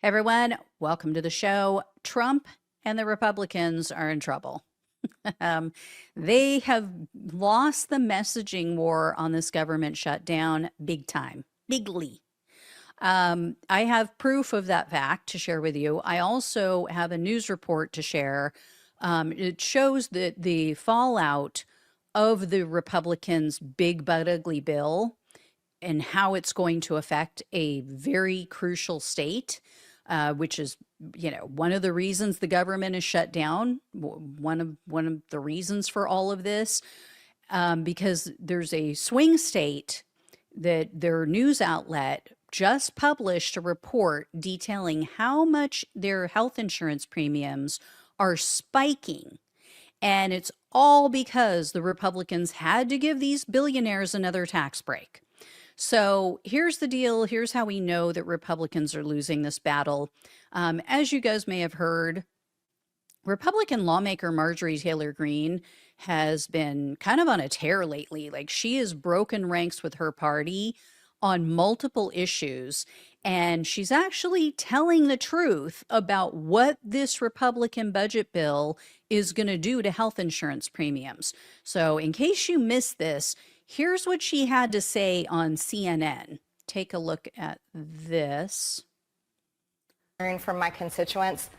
Hey everyone, welcome to the show. Trump and the Republicans are in trouble. um, they have lost the messaging war on this government shutdown big time, bigly. I have proof of that fact to share with you. I also have a news report to share. It shows that the fallout of the Republicans' big but ugly bill and how it's going to affect a very crucial state, which is, one of the reasons the government is shut down. One of the reasons for all of this, because there's a swing state that their news outlet just published a report detailing how much their health insurance premiums are spiking. And it's all because the Republicans had to give these billionaires another tax break. So here's the deal. Here's how we know that Republicans are losing this battle. As you guys may have heard, Republican lawmaker Marjorie Taylor Greene has been kind of on a tear lately. Like, she has broken ranks with her party on multiple issues, and she's actually telling the truth about what this Republican budget bill is going to do to health insurance premiums. So in case you missed this, here's what she had to say on CNN. Take a look at this. Hearing from my constituents,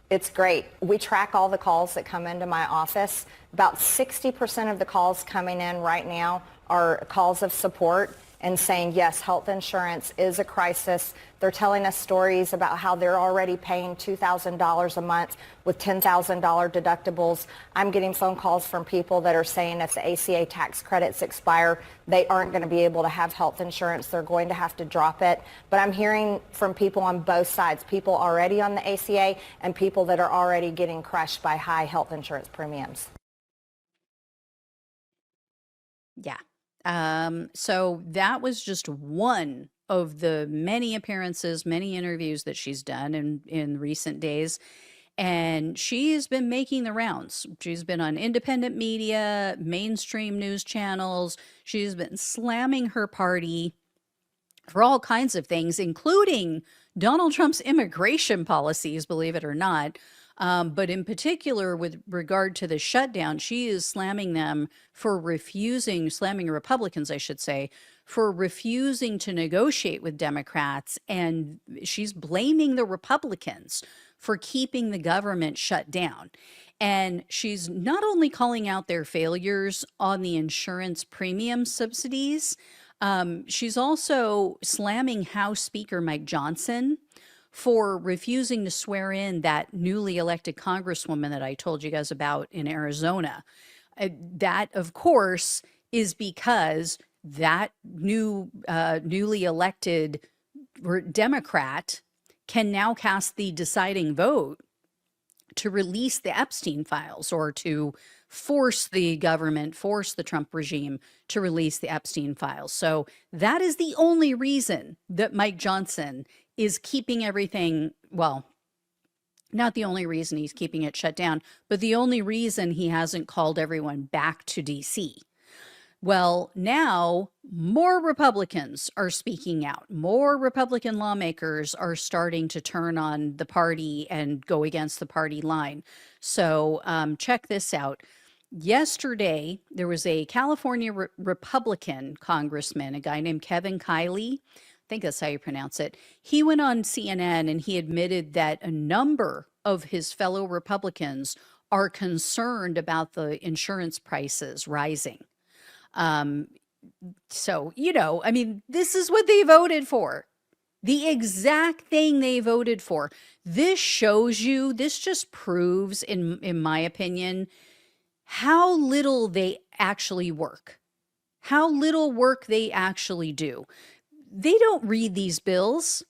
it's great. We track all the calls that come into my office. About 60% of the calls coming in right now are calls of support and saying, yes, health insurance is a crisis. They're telling us stories about how they're already paying $2,000 a month with $10,000 deductibles. I'm getting phone calls from people that are saying if the ACA tax credits expire, they aren't going to be able to have health insurance. They're going to have to drop it. But I'm hearing from people on both sides, people already on the ACA and people that are already getting crushed by high health insurance premiums. Yeah. So that was just one of the many appearances, many interviews that she's done in recent days. And she has been making the rounds. She's been on independent media, mainstream news channels. She's been slamming her party for all kinds of things, including Donald Trump's immigration policies, believe it or not. But in particular, with regard to the shutdown, she is slamming them for slamming Republicans, I should say, for refusing to negotiate with Democrats. And she's blaming the Republicans for keeping the government shut down. And she's not only calling out their failures on the insurance premium subsidies, she's also slamming House Speaker Mike Johnson for refusing to swear in that newly elected congresswoman that I told you guys about in Arizona. That, of course, is because that newly elected Democrat can now cast the deciding vote to release the Epstein files, or to force the Trump regime to release the Epstein files. So that is the only reason that Mike Johnson is keeping everything, well, not the only reason he's keeping it shut down, but the only reason he hasn't called everyone back to DC. Well, now more Republicans are speaking out. More Republican lawmakers are starting to turn on the party and go against the party line. So check this out. Yesterday, there was a California Republican congressman, a guy named Kevin Kiley. I think that's how you pronounce it. He went on CNN and he admitted that a number of his fellow Republicans are concerned about the insurance prices rising. So, I mean, this is what they voted for. The exact thing they voted for. This just proves, in my opinion, how little they actually work. How little work they actually do. They don't read these bills.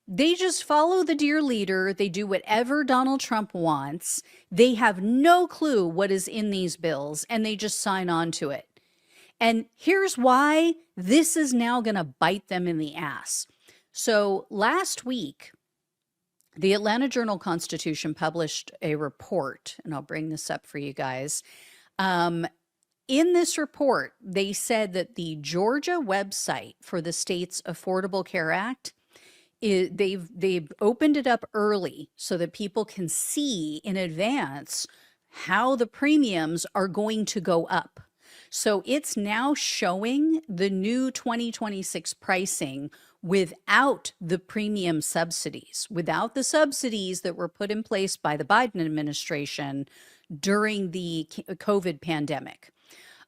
They just follow the dear leader. They do whatever Donald Trump wants. They have no clue what is in these bills, and they just sign on to it. And here's why this is now going to bite them in the ass. So last week, the Atlanta Journal-Constitution published a report, and I'll bring this up for you guys. In this report, they said that the Georgia website for the state's Affordable Care Act they've opened it up early so that people can see in advance how the premiums are going to go up. So it's now showing the new 2026 pricing without the premium subsidies, without the subsidies that were put in place by the Biden administration during the COVID pandemic.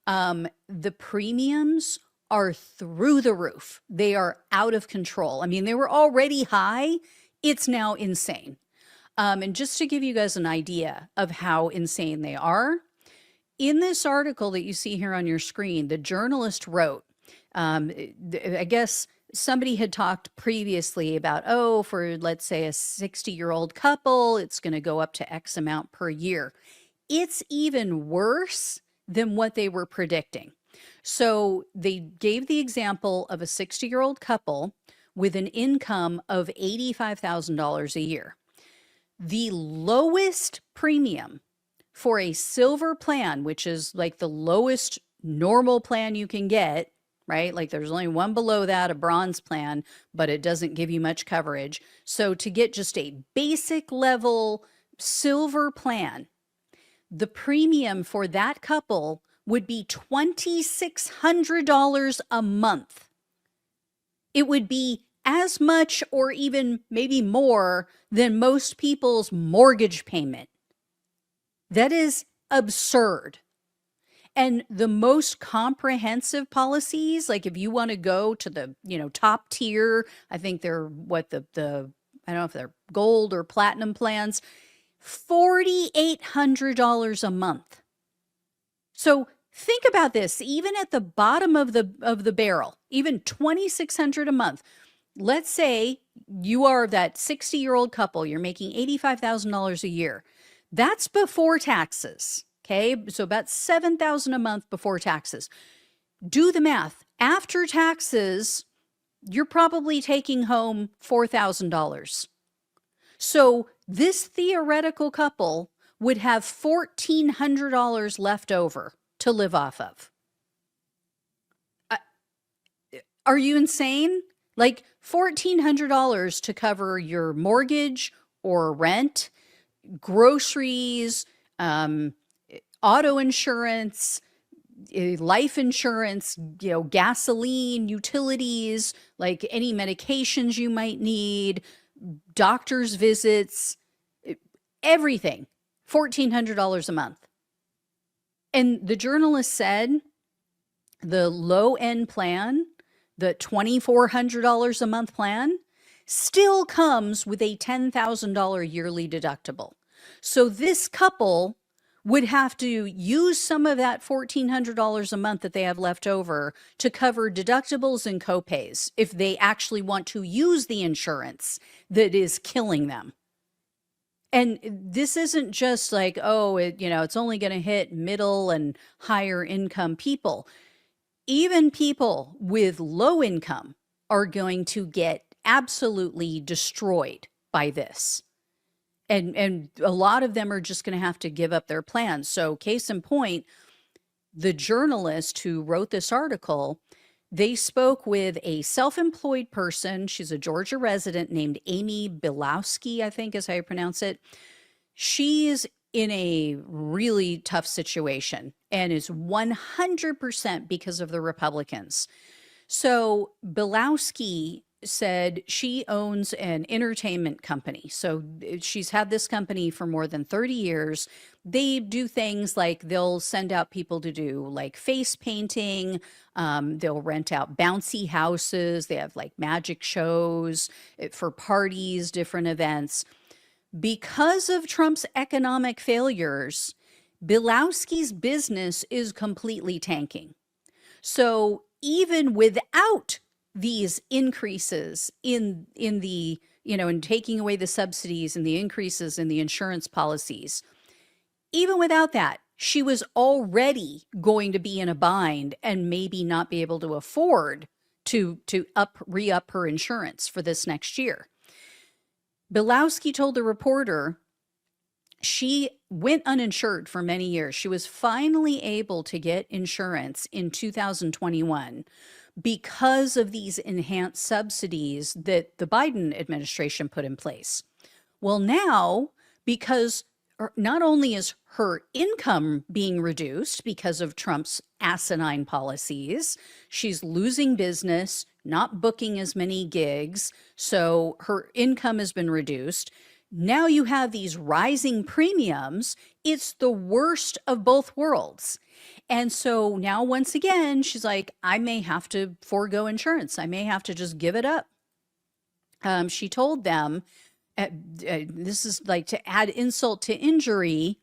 The premiums are through the roof. They are out of control. I mean, they were already high. It's now insane. And just to give you guys an idea of how insane they are, in this article that you see here on your screen, the journalist wrote, I guess somebody had talked previously about, oh, for let's say a 60-year-old couple, it's going to go up to X amount per year. It's even worse than what they were predicting. So they gave the example of a 60-year-old couple with an income of $85,000 a year. The lowest premium for a silver plan, which is like the lowest normal plan you can get, right? Like there's only one below that, a bronze plan, but it doesn't give you much coverage. So to get just a basic level silver plan, the premium for that couple would be $2,600 a month. It would be as much or even maybe more than most people's mortgage payment. That is absurd. And the most comprehensive policies, like if you want to go to the, top tier, I think they're what I don't know if they're gold or platinum plans, $4,800 a month. So think about this, even at the bottom of the barrel, even $2,600 a month. Let's say you are that 60-year-old couple, you're making $85,000 a year. That's before taxes, okay? So about $7,000 a month before taxes. Do the math. After taxes, you're probably taking home $4,000. So this theoretical couple would have $1,400 left over to live off of. Are you insane? Like $1,400 to cover your mortgage or rent, groceries, auto insurance, life insurance, gasoline, utilities, like any medications you might need, doctor's visits, everything, $1,400 a month. And the journalist said the low end plan, the $2,400 a month plan, still comes with a $10,000 yearly deductible. So this couple would have to use some of that $1,400 a month that they have left over to cover deductibles and copays if they actually want to use the insurance that is killing them. And this isn't just like, oh, it's only going to hit middle and higher income people. Even people with low income are going to get absolutely destroyed by this. And a lot of them are just going to have to give up their plans. So case in point, the journalist who wrote this article, they spoke with a self-employed person. She's a Georgia resident named Amy Bilowski, I think is how you pronounce it. She is in a really tough situation and is 100% because of the Republicans. So Bilowski said she owns an entertainment company. So she's had this company for more than 30 years. They do things like they'll send out people to do like face painting. They'll rent out bouncy houses. They have like magic shows for parties, different events. Because of Trump's economic failures, Bilowski's business is completely tanking. So even without these increases in the, in taking away the subsidies and the increases in the insurance policies, even without that, she was already going to be in a bind and maybe not be able to afford to re-up her insurance for this next year. Bilowski told the reporter she went uninsured for many years. She was finally able to get insurance in 2021. because of these enhanced subsidies that the Biden administration put in place. Well, now, because not only is her income being reduced because of Trump's asinine policies, she's losing business, not booking as many gigs, so her income has been reduced. Now you have these rising premiums. It's the worst of both worlds. And so now, once again, she's like, I may have to forego insurance. I may have to just give it up. She told them, this is like to add insult to injury,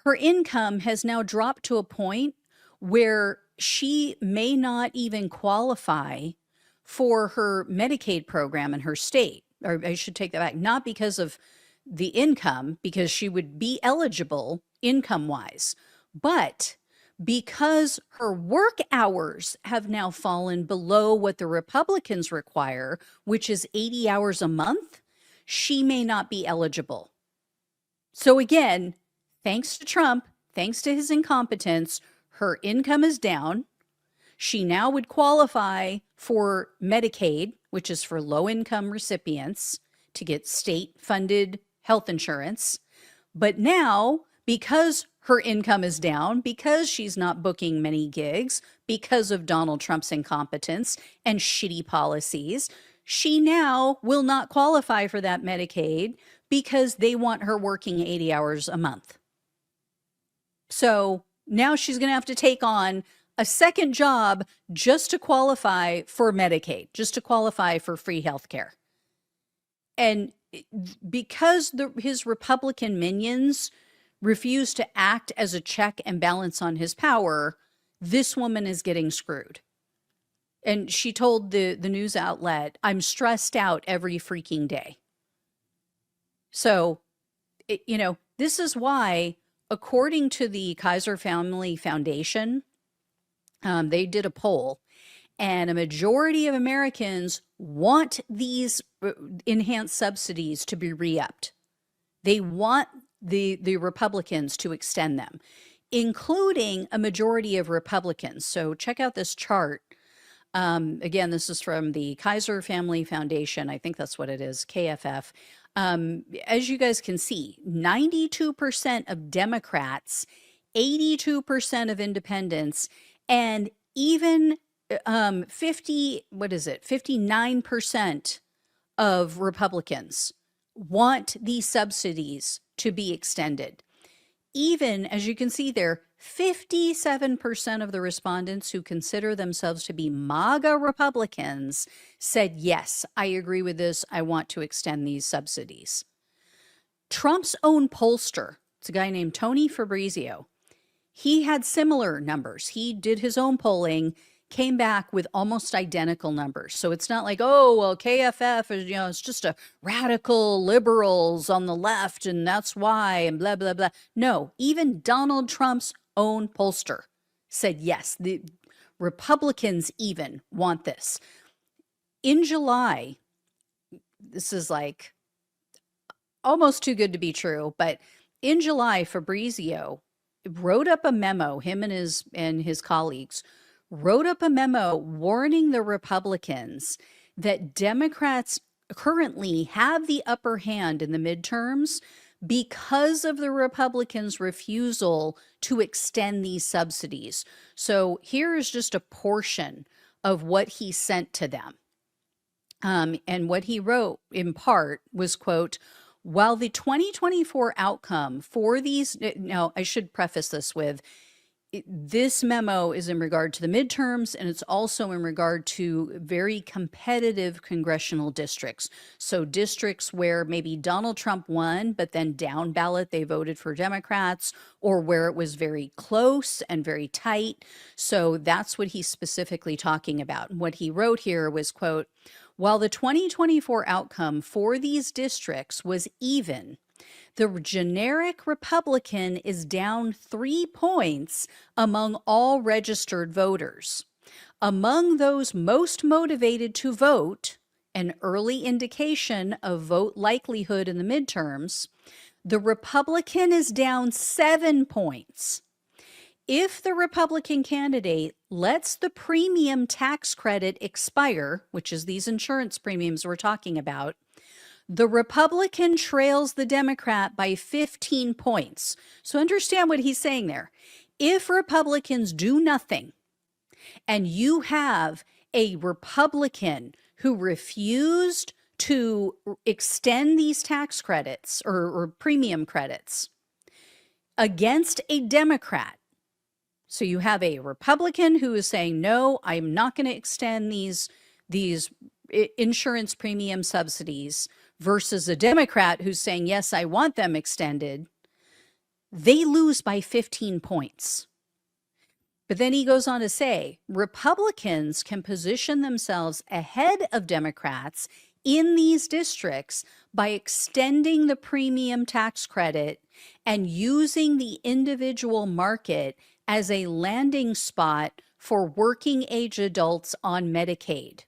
her income has now dropped to a point where she may not even qualify for her Medicaid program in her state. Or I should take that back, not because of the income, because she would be eligible income-wise, but because her work hours have now fallen below what the Republicans require, which is 80 hours a month, she may not be eligible. So again, thanks to Trump, thanks to his incompetence, her income is down. She now would qualify for Medicaid, which is for low-income recipients to get state-funded health insurance. But now, because her income is down, because she's not booking many gigs, because of Donald Trump's incompetence and shitty policies, she now will not qualify for that Medicaid because they want her working 80 hours a month. So now she's going to have to take on a second job just to qualify for Medicaid, just to qualify for free health care. And because his Republican minions refuse to act as a check and balance on his power, this woman is getting screwed. And she told the news outlet, I'm stressed out every freaking day. So, this is why, according to the Kaiser Family Foundation, they did a poll, and a majority of Americans want these enhanced subsidies to be re-upped. They want the Republicans to extend them, including a majority of Republicans. So check out this chart. Again, this is from the Kaiser Family Foundation. I think that's what it is, KFF. As you guys can see, 92% of Democrats, 82% of independents, and even 59% of Republicans want these subsidies to be extended. Even, as you can see there, 57% of the respondents who consider themselves to be MAGA Republicans said, yes, I agree with this. I want to extend these subsidies. Trump's own pollster, it's a guy named Tony Fabrizio, he had similar numbers. He did his own polling, came back with almost identical numbers. So it's not like, oh, well, KFF is, it's just a radical liberals on the left and that's why, and blah, blah, blah. No, even Donald Trump's own pollster said, yes, the Republicans even want this. In July, this is like almost too good to be true, but in July, Fabrizio wrote up a memo, him and his colleagues wrote up a memo warning the Republicans that Democrats currently have the upper hand in the midterms because of the Republicans' refusal to extend these subsidies. So here is just a portion of what he sent to them. And what he wrote in part was, quote, while the 2024 outcome for these, now I should preface this with, this memo is in regard to the midterms, and it's also in regard to very competitive congressional districts. So districts where maybe Donald Trump won, but then down ballot they voted for Democrats, or where it was very close and very tight. So that's what he's specifically talking about. And what he wrote here was, quote, while the 2024 outcome for these districts was even, the generic Republican is down 3 points among all registered voters. Among those most motivated to vote, an early indication of vote likelihood in the midterms, the Republican is down 7 points. if the Republican candidate lets the premium tax credit expire, which is these insurance premiums we're talking about, the Republican trails the Democrat by 15 points. So understand what he's saying there. If Republicans do nothing and you have a Republican who refused to extend these tax credits or premium credits against a Democrat, so you have a Republican who is saying, no, I'm not going to extend these insurance premium subsidies, versus a Democrat who's saying, yes, I want them extended, they lose by 15 points. But then he goes on to say, Republicans can position themselves ahead of Democrats in these districts by extending the premium tax credit and using the individual market as a landing spot for working age adults on Medicaid.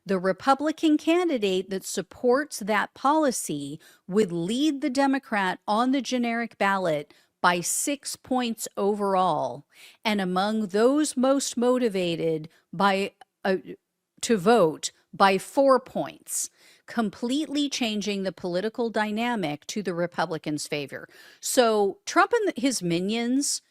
The Republican candidate that supports that policy would lead the Democrat on the generic ballot by 6 points overall, and among those most motivated to vote by 4 points, completely changing the political dynamic to the Republicans' favor. So Trump and his minions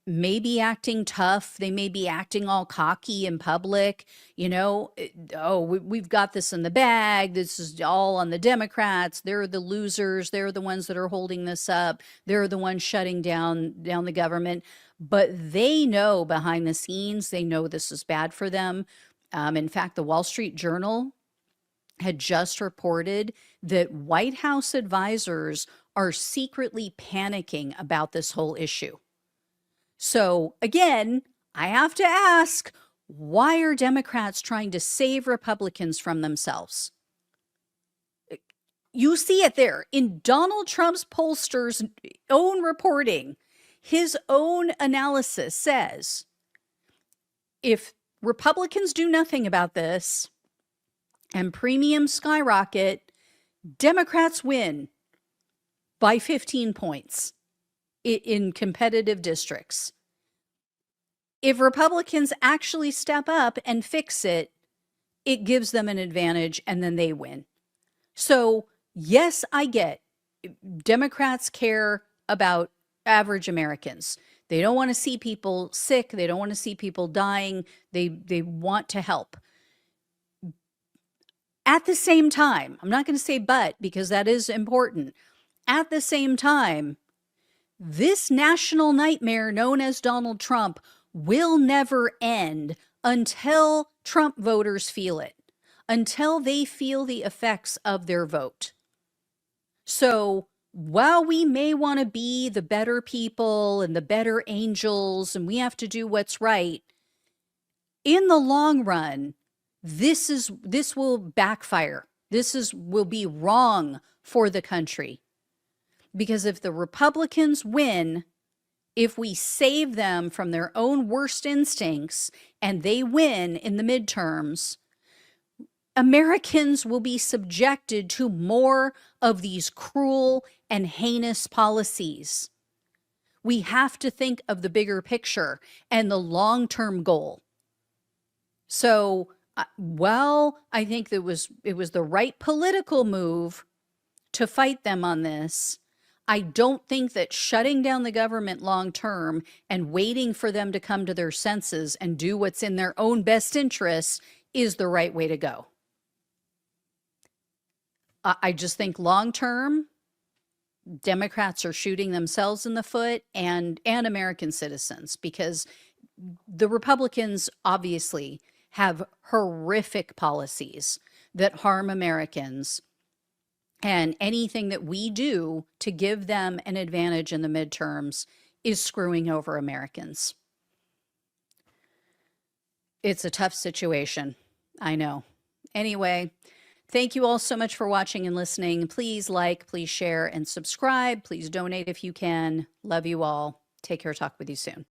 may be acting tough. They may be acting all cocky in public. Oh, we've got this in the bag. This is all on the Democrats. They're the losers. They're the ones that are holding this up. They're the ones shutting down the government. But they know behind the scenes, they know this is bad for them. In fact, the Wall Street Journal had just reported that White House advisors are secretly panicking about this whole issue. So again, I have to ask, why are Democrats trying to save Republicans from themselves? You see it there in Donald Trump's pollster's own reporting. His own analysis says, if Republicans do nothing about this and premiums skyrocket, Democrats win by 15 points in competitive districts. If Republicans actually step up and fix it, it gives them an advantage and then they win. So yes, I get Democrats care about average Americans. They don't want to see people sick. They don't want to see people dying. They want to help. At the same time, I'm not going to say but, because that is important. At the same time, this national nightmare known as Donald Trump will never end until Trump voters feel it, until they feel the effects of their vote. So while we may want to be the better people and the better angels and we have to do what's right, in the long run, this will backfire. Will be wrong for the country. Because if the Republicans win, if we save them from their own worst instincts and they win in the midterms, Americans will be subjected to more of these cruel and heinous policies. We have to think of the bigger picture and the long-term goal. So, while I think it was the right political move to fight them on this, I don't think that shutting down the government long term and waiting for them to come to their senses and do what's in their own best interests is the right way to go. I just think long term, Democrats are shooting themselves in the foot and American citizens, because the Republicans obviously have horrific policies that harm Americans. And anything that we do to give them an advantage in the midterms is screwing over Americans. It's a tough situation. I know. Anyway, thank you all so much for watching and listening. Please like, please share, and subscribe. Please donate if you can. Love you all. Take care. Talk with you soon.